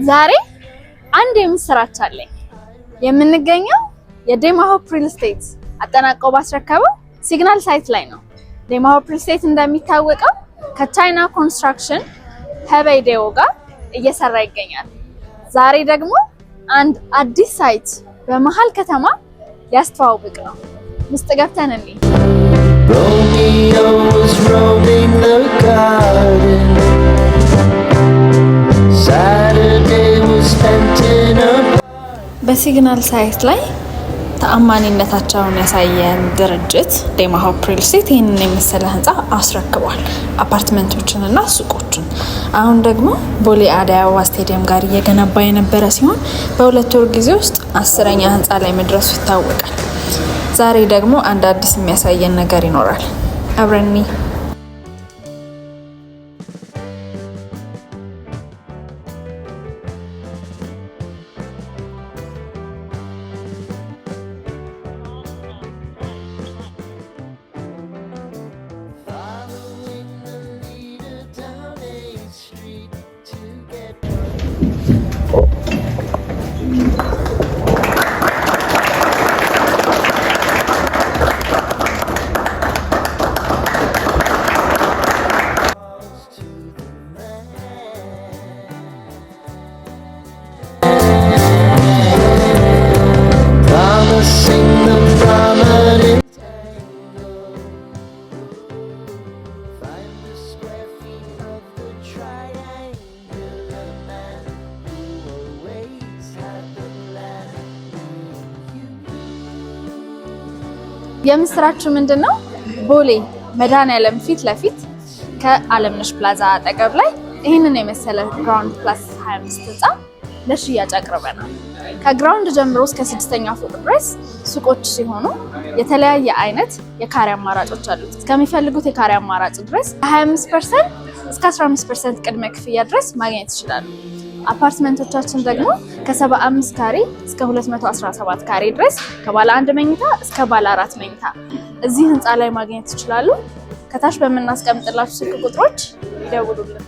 ዛሬ አንድ የምስራች አለኝ። የምንገኘው የዴማ ሆፕ ሪል ስቴት አጠናቀው ባስረከበው ሲግናል ሳይት ላይ ነው። ዴማ ሆፕ ሪል ስቴት እንደሚታወቀው ከቻይና ኮንስትራክሽን ሄበይ ዴኦ ጋር እየሰራ ይገኛል። ዛሬ ደግሞ አንድ አዲስ ሳይት በመሃል ከተማ ሊያስተዋውቅ ነው። ውስጥ ገብተን እንይ። Romeo was roaming the garden. Saturday was spent in a በሲግናል ሳይት ላይ ተአማኒነታቸውን ያሳየን ድርጅት ዴማ ሆፕ ሪል ስቴት ይህንን የመሰለ ህንፃ አስረክቧል። አፓርትመንቶችንና ሱቆችን። አሁን ደግሞ ቦሌ አዳይ አበባ ስቴዲየም ጋር እየገነባ የነበረ ሲሆን በሁለት ወር ጊዜ ውስጥ 10ኛ ህንፃ ላይ መድረሱ ይታወቃል። ዛሬ ደግሞ አንድ አዲስ የሚያሳየን ነገር ይኖራል። አብረኒ የምስራቹ ምንድነው? ቦሌ መድኃኒዓለም ፊት ለፊት ከአለምነሽ ፕላዛ አጠገብ ላይ ይህንን የመሰለ ግራውንድ ፕላስ 25 ህንፃ ለሽያጭ አቅርበናል። ከግራውንድ ጀምሮ እስከ 6ኛ ፎቅ ድረስ ሱቆች ሲሆኑ የተለያየ አይነት የካሬ አማራጮች አሉት። እስከሚፈልጉት የካሬ አማራጭ ድረስ 25% እስከ 15% ቅድመ ክፍያ ድረስ ማግኘት ይችላሉ። አፓርትመንቶቻችን ደግሞ ከ75 ካሬ እስከ 217 ካሬ ድረስ ከባለ 1 መኝታ እስከ ባለ 4 መኝታ እዚህ ህንፃ ላይ ማግኘት ይችላሉ። ከታች በመናስቀምጥላችሁ ስልክ ቁጥሮች ይደውሉልን።